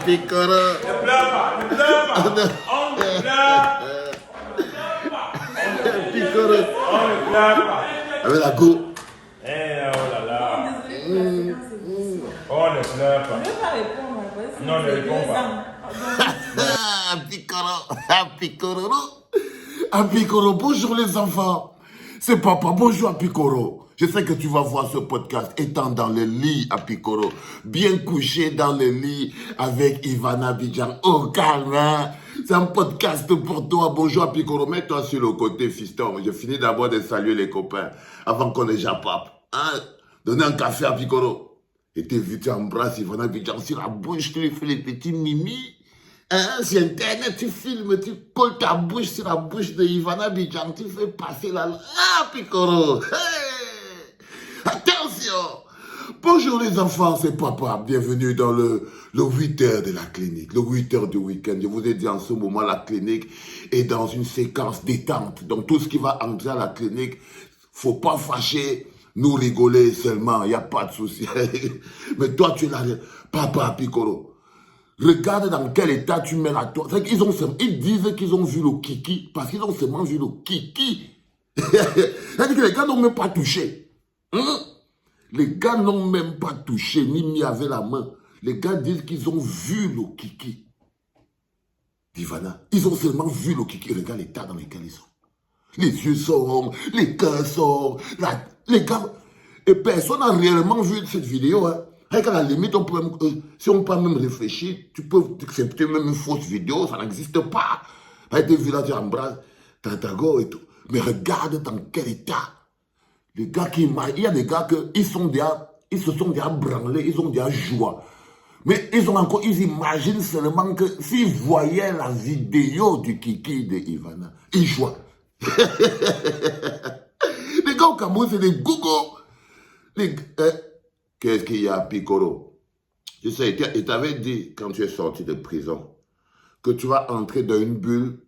Piccolo. Ne pleure pas, ne pleure pas. On ne pleure. Piccolo. On ne pleure pas. Avec la go. Eh, oh là là. Désolée, On ne pleure pas. je ne vais pas répondre. Parce que Non, ne c'est réponds 2 pas. ans. Piccolo. Piccolo, bonjour les enfants. C'est papa, bonjour à Piccolo. Je sais que tu vas voir ce podcast étant dans le lit à Piccolo, bien couché dans le lit avec Ivana Bidjan. Oh, calme, hein? C'est un podcast pour toi. Bonjour à Piccolo. Mets-toi sur le côté, fiston. Je finis d'abord de saluer les copains avant qu'on les japape. Hein? Donnez un café à Piccolo. Et t'es vite, tu embrasses Ivana Bidjan sur la bouche, tu lui fais les petits mimi. Hein, sur Internet, tu filmes, tu colles ta bouche sur la bouche de Ivana Bidjan, tu fais passer la... Ah, Piccolo! Hey! Attention! Bonjour les enfants, c'est papa. Bienvenue dans le 8h de la clinique, le 8h du week-end. Je vous ai dit en ce moment, la clinique est dans une séquence détente. Donc tout ce qui va entrer à la clinique, faut pas fâcher, nous rigoler seulement, il n'y a pas de souci. Mais toi, tu es là, papa Piccolo. Regarde dans quel état tu mets la toile. Ils disent qu'ils ont vu le kiki parce qu'ils ont seulement vu le kiki. C'est-à-dire que les gars n'ont même pas touché. Hein? Les gars n'ont même pas touché ni mis avec la main. Les gars disent qu'ils ont vu le kiki. Divana, ils ont seulement vu le kiki. Regarde l'état dans lequel ils sont. Les yeux sont, les cœurs sont, les gars. Et personne n'a réellement vu cette vidéo. Hein. À la limite, si on peut même réfléchir, tu peux accepter même une fausse vidéo, ça n'existe pas. Avec des villages tu embrasses, Tatago et tout. Mais regarde dans quel état. Les gars il y a des gars ils se sont déjà branlés, ils ont déjà joie. Mais ils imaginent seulement que s'ils voyaient la vidéo du kiki de Ivana, ils jouent. Les gars au Cameroun, c'est des gougos. Qu'est-ce qu'il y a, Piccolo? Je sais, il t'avait dit, quand tu es sorti de prison, que tu vas entrer dans une bulle,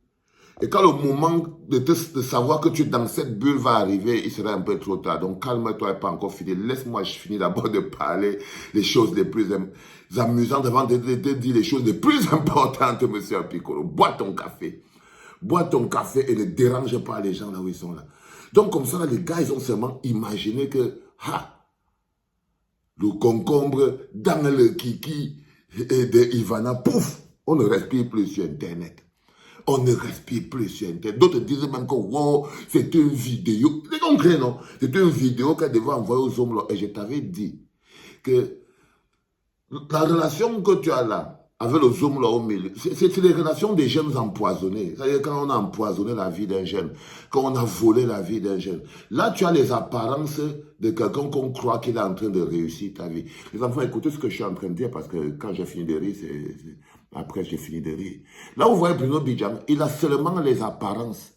et quand le moment de savoir que tu es dans cette bulle va arriver, il sera un peu trop tard. Donc calme-toi, et pas encore fini. Laisse-moi, je finis d'abord de parler les choses les plus amusantes avant de dire les choses les plus importantes, monsieur Piccolo. Bois ton café. Bois ton café et ne dérange pas les gens là où ils sont là. Donc comme ça, les gars, ils ont seulement imaginé que, le concombre dans le kiki de Ivana, pouf, on ne respire plus sur Internet. On ne respire plus sur Internet. D'autres disent même que, wow, c'est une vidéo. C'est concret, non? C'est une vidéo qu'elle devait envoyer aux hommes. Et je t'avais dit que la relation que tu as là, avec les hommes là au milieu, c'est les relations des jeunes empoisonnés. C'est-à-dire quand on a empoisonné la vie d'un jeune, quand on a volé la vie d'un jeune. Là, tu as les apparences de quelqu'un qu'on croit qu'il est en train de réussir ta vie. Les enfants, écoutez ce que je suis en train de dire parce que quand j'ai fini de rire, après j'ai fini de rire. Là, vous voyez Bruno Bidjan, il a seulement les apparences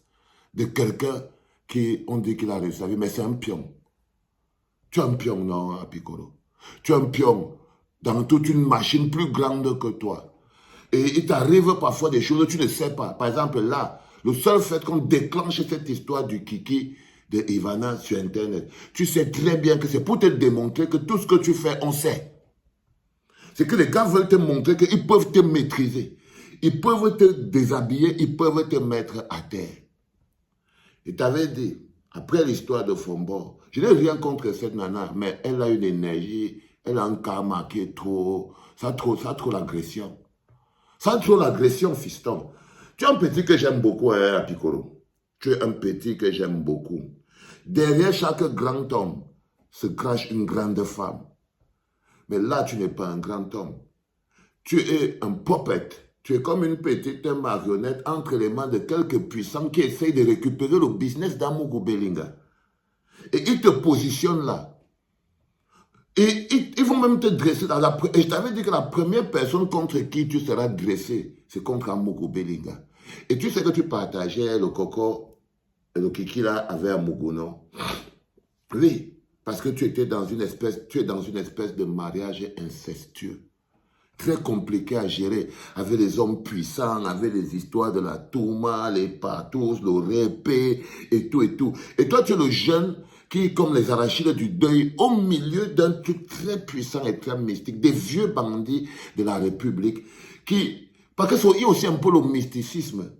de quelqu'un qui, on dit qu'il a réussi sa vie, mais c'est un pion. Tu es un pion, non, à Piccolo? Tu es un pion dans toute une machine plus grande que toi. Et il t'arrive parfois des choses que tu ne sais pas. Par exemple, là, le seul fait qu'on déclenche cette histoire du kiki de Ivana sur Internet, tu sais très bien que c'est pour te démontrer que tout ce que tu fais, on sait. C'est que les gars veulent te montrer qu'ils peuvent te maîtriser. Ils peuvent te déshabiller, ils peuvent te mettre à terre. Et t'avais dit, après l'histoire de Fombo, je n'ai rien contre cette nana, mais elle a une énergie, elle a un karma qui est trop, ça a trop l'agression. Ça a trop l'agression, fiston. Tu es un petit que j'aime beaucoup, hein, Piccolo. Tu es un petit que j'aime beaucoup. Derrière chaque grand homme se cache une grande femme. Mais là, tu n'es pas un grand homme. Tu es un puppet. Tu es comme une petite marionnette entre les mains de quelques puissants qui essayent de récupérer le business d'Amougou Belinga. Et ils te positionnent là. Et ils vont même te dresser. Et je t'avais dit que la première personne contre qui tu seras dressé, c'est contre Amougou Belinga. Et tu sais que tu partageais le coco et le kiki là avec Amougou, non? Oui, parce que tu es dans une espèce de mariage incestueux. Très compliqué à gérer, avec les hommes puissants, avec les histoires de la Touma, les patous, le répé, et tout et tout. Et toi, tu es le jeune qui, comme les arachides du deuil, au milieu d'un truc très puissant et très mystique, des vieux bandits de la République, parce qu'il y a aussi un peu le mysticisme.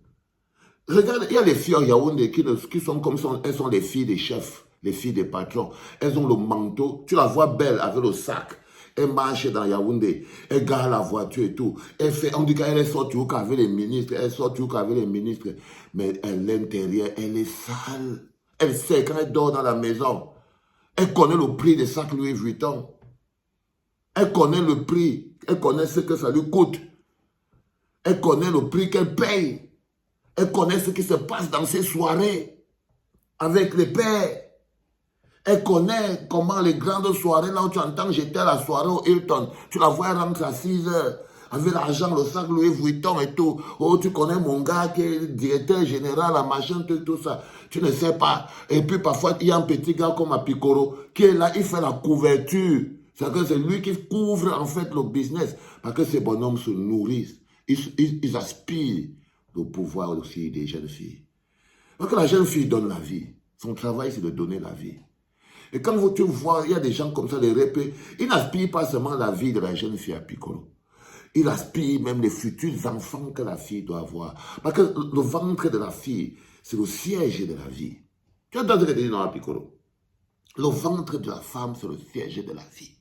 Regarde, il y a les filles à Yaoundé qui sont comme ça, elles sont les filles des chefs, les filles des patrons. Elles ont le manteau, tu la vois belle avec le sac. Elle marche dans Yaoundé, elle gare la voiture et tout. On dit qu'elle sort toujours avec les ministres, elle sort toujours avec les ministres. Mais à l'intérieur, elle est sale. Elle sait quand elle dort dans la maison. Elle connaît le prix des sacs Louis Vuitton. Elle connaît le prix. Elle connaît ce que ça lui coûte. Elle connaît le prix qu'elle paye. Elle connaît ce qui se passe dans ces soirées avec les pères. Elle connaît comment les grandes soirées, là où tu entends, j'étais à la soirée au Hilton, tu la vois rentrer à 6 heures, avec l'argent, le sac Louis Vuitton et tout. Oh, tu connais mon gars qui est directeur général, la machin, tout ça. Tu ne sais pas. Et puis parfois, il y a un petit gars comme Apicoro qui est là, il fait la couverture. C'est lui qui couvre en fait le business. Parce que ces bonhommes se nourrissent. Ils aspirent le pouvoir aussi des jeunes filles. Parce que la jeune fille donne la vie. Son travail, c'est de donner la vie. Et quand tu vois, il y a des gens comme ça, des répés, ils n'aspirent pas seulement la vie de la jeune fille à Piccolo. Ils aspirent même les futurs enfants que la fille doit avoir. Parce que le ventre de la fille, c'est le siège de la vie. Tu as entendu ce que je dis dans Piccolo? Le ventre de la femme, c'est le siège de la vie.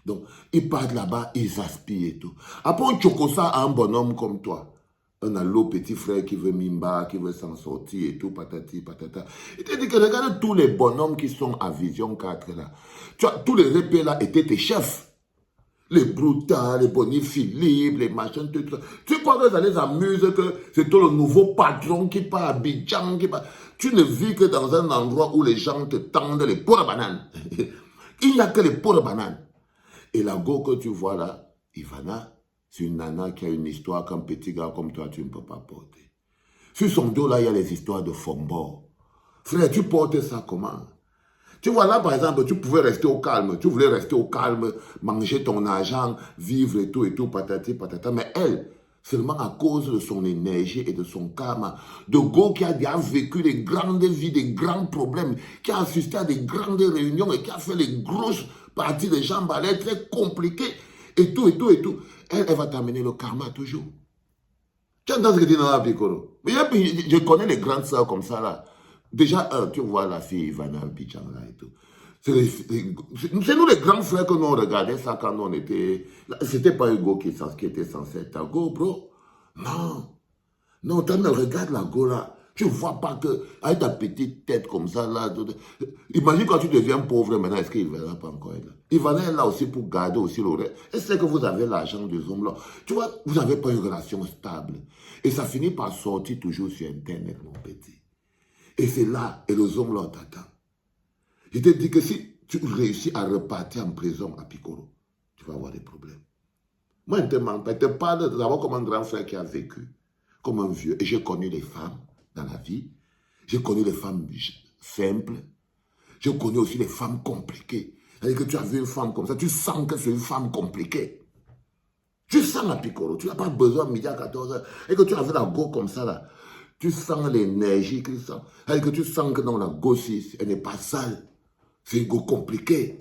Donc, ils partent là-bas, ils aspirent et tout. Après, on choque ça à un bonhomme comme toi. Un allo petit frère qui veut Mimba, qui veut s'en sortir et tout, patati, patata. Il te dit que regarde tous les bonhommes qui sont à Vision 4 là. Tu vois, tous les répés là étaient tes chefs. Les Bruta, les Bonnie Philippe, les machins, tout ça. Tu crois que ça les amuse que c'est toi le nouveau patron qui part à Abidjan, qui part. Tu ne vis que dans un endroit où les gens te tendent les pots de banane. Il n'y a que les pots de banane. Et la go que tu vois là, Ivana, c'est une nana qui a une histoire qu'un petit gars comme toi, tu ne peux pas porter. Sur son dos, là, il y a les histoires de Fombo. Frère, tu portes ça comment? Tu vois, là, par exemple, tu pouvais rester au calme. Tu voulais rester au calme, manger ton argent, vivre et tout, patati, patata. Mais elle, seulement à cause de son énergie et de son karma, de go qui a déjà vécu des grandes vies, des grands problèmes, qui a assisté à des grandes réunions et qui a fait les grosses parties des jambes à l'air très compliquées, et tout. Elle va t'amener le karma toujours. Tu entends ce que tu dis dans la Piccolo? Mais je connais les grandes sœurs comme ça là. Déjà, tu vois la fille Ivana Bichan là et tout. C'est nous les grands frères que nous on regardait ça quand on était. C'était pas Hugo qui était censé être Go, bro. Non, tu regardes la go là. Tu ne vois pas que, avec ta petite tête comme ça, là, imagine quand tu deviens pauvre maintenant, est-ce qu'il ne va pas encore être là? Ivana est là aussi pour garder aussi l'oreille. Et c'est que vous avez l'argent des hommes là. Tu vois, vous n'avez pas une relation stable. Et ça finit par sortir toujours sur Internet, mon petit. Et c'est là, et les hommes là t'attendent. Je te dis que si tu réussis à repartir en prison à Piccolo, tu vas avoir des problèmes. Moi, je ne te mens pas. Je te parle d'abord comme un grand frère qui a vécu, comme un vieux. Et j'ai connu les femmes dans la vie. J'ai connu les femmes simples. J'ai connu aussi les femmes compliquées. C'est-à-dire que tu as vu une femme comme ça, tu sens que c'est une femme compliquée. Tu sens la Piccolo, tu n'as pas besoin de midi à 14h. Et que tu as vu la go comme ça là, tu sens l'énergie qu'il sent. C'est-à-dire que tu sens que dans la go, elle n'est pas sale. C'est une go compliquée.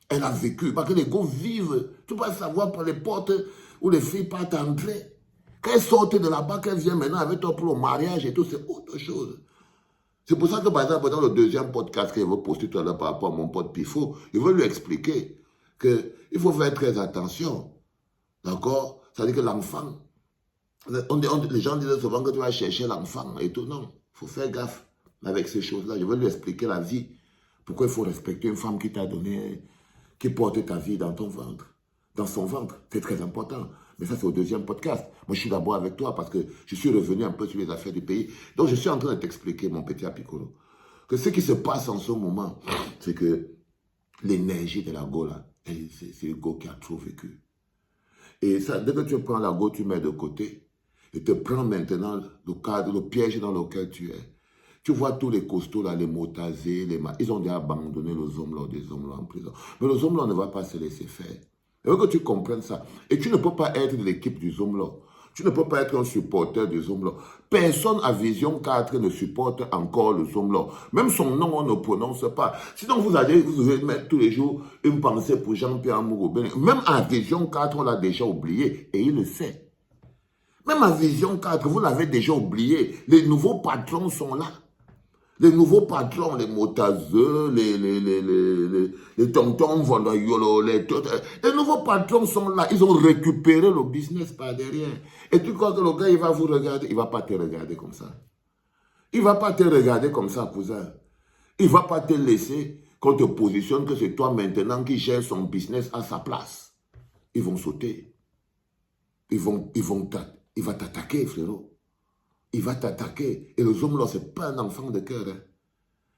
Elle a vécu. Parce que les go vivent. Tu peux savoir par les portes où les filles partent entrer. Quand elles sortent de là-bas, qu'elles viennent maintenant avec toi pour le mariage et tout, c'est autre chose. C'est pour ça que, par exemple, dans le deuxième podcast que je vais poster tout à l'heure par rapport à mon pote Pifo, je veux lui expliquer qu'il faut faire très attention. D'accord? C'est-à-dire que l'enfant, les gens disent souvent que tu vas chercher l'enfant et tout. Non, il faut faire gaffe avec ces choses-là. Je veux lui expliquer la vie. Pourquoi il faut respecter une femme qui t'a donné, qui porte ta vie dans ton ventre, dans son ventre. C'est très important. Mais ça, c'est au deuxième podcast. Moi, je suis d'abord avec toi parce que je suis revenu un peu sur les affaires du pays. Donc, je suis en train de t'expliquer, mon petit Apicolo, que ce qui se passe en ce moment, c'est que l'énergie de la go, là, c'est le go qui a trop vécu. Et ça, dès que tu prends la go, tu mets de côté et te prends maintenant le cadre, le piège dans lequel tu es. Tu vois tous les costauds, là, les motasés, ils ont déjà abandonné les hommes là, des hommes là en prison. Mais les hommes là ne vont pas se laisser faire. Il faut que tu comprennes ça. Et tu ne peux pas être de l'équipe du Zomlo. Tu ne peux pas être un supporter du Zomlo. Personne à Vision 4 ne supporte encore le Zomlo. Même son nom, on ne prononce pas. Sinon, vous devez mettre tous les jours une pensée pour Jean-Pierre Amour-Obéling. Même à Vision 4, on l'a déjà oublié et il le sait. Même à Vision 4, vous l'avez déjà oublié. Les nouveaux patrons sont là. Les nouveaux patrons, les motazeux, les tontons volayolo, les nouveaux patrons sont là. Ils ont récupéré le business par derrière. Et tu crois que le gars, il va vous regarder? Il ne va pas te regarder comme ça. Il ne va pas te regarder comme ça, cousin. Il ne va pas te laisser qu'on te positionne que c'est toi maintenant qui gères son business à sa place. Ils vont sauter. Il va t'attaquer, frérot. Il va t'attaquer. Et le Zomlo, ce n'est pas un enfant de cœur. Hein.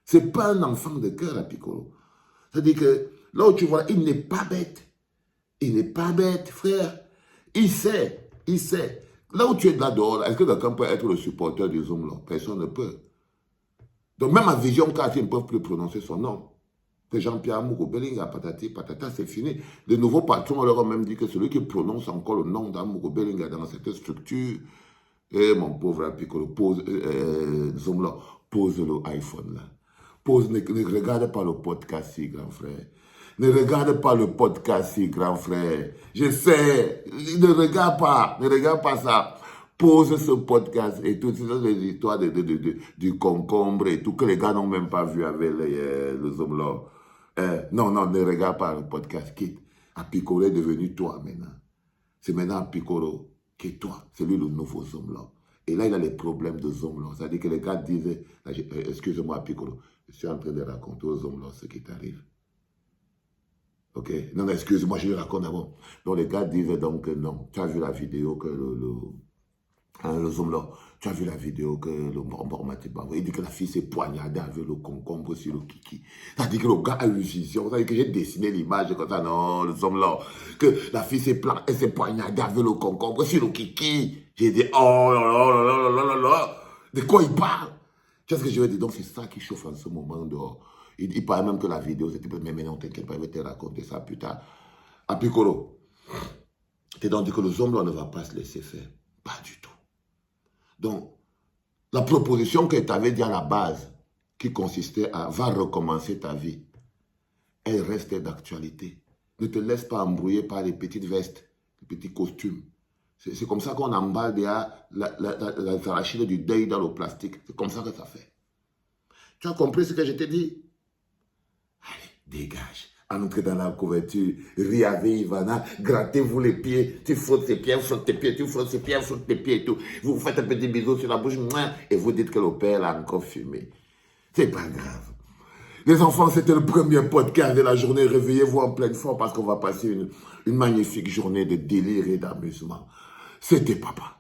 Ce n'est pas un enfant de cœur, à Piccolo. C'est-à-dire que là où tu vois, il n'est pas bête. Il n'est pas bête, frère. Il sait. Là où tu es là dehors, est-ce que quelqu'un peut être le supporter du Zomlo? Personne ne peut. Donc même à Vision 4, ils ne peuvent plus prononcer son nom. Que Jean-Pierre Amour-Obéling, patati, patata, c'est fini. De nouveaux patrons leur ont même dit que celui qui prononce encore le nom d'Amour-Obéling dans cette structure, et mon pauvre Piccolo, Zomlo, pose le iPhone là. Ne regarde pas le podcast si, grand frère. Ne regarde pas le podcast si, grand frère. Je sais, ne regarde pas ça. Pose ce podcast et toutes ces histoires du concombre et tout que les gars n'ont même pas vu avec le Zomlo. Non, ne regarde pas le podcast, quitte. Piccolo est devenu toi maintenant. C'est maintenant Piccolo qui est toi. C'est lui le nouveau Zomlo. Et là, il a les problèmes de Zomlo. C'est-à-dire que les gars disaient, excuse-moi Piccolo, je suis en train de raconter aux Zomlo ce qui t'arrive. Ok? Non, excuse-moi, je le raconte avant. Donc les gars disaient donc non. Tu as vu la vidéo que le Zomlo, tu as vu la vidéo que le Mormatiba, il dit que la fille s'est poignardée avec le concombre sur le kiki. Ça dit que le gars a eu une vision, ça dit que j'ai dessiné l'image comme ça, non, le Zomlo, que la fille s'est poignardée avec le concombre sur le kiki. J'ai dit, oh là là là là là là, de quoi il parle? Tu vois ce que je veux dire? Donc c'est ça qui chauffe en ce moment dehors. Il paraît même que la vidéo, c'était, mais non, t'inquiète pas, je vais te raconter ça plus tard. À Piccolo, t'es donc dit que le Zomlo ne va pas se laisser faire. Pas du tout. Donc, la proposition que tu avais dit à la base, qui consistait à « va recommencer ta vie », elle reste d'actualité. Ne te laisse pas embrouiller par les petites vestes, les petits costumes. C'est comme ça qu'on emballe derrière la arachide du deuil dans le plastique. C'est comme ça que ça fait. Tu as compris ce que je t'ai dit? Allez, dégage. Entrez dans la couverture, riez avec Ivana, grattez-vous les pieds, tu frottes tes pieds, frotte tes pieds, tu frottes tes pieds, frotte tes pieds et tout. Vous vous faites un petit bisou sur la bouche, et vous dites que le père a encore fumé. C'est pas grave. Les enfants, c'était le premier podcast de la journée. Réveillez-vous en pleine forme parce qu'on va passer une magnifique journée de délire et d'amusement. C'était papa.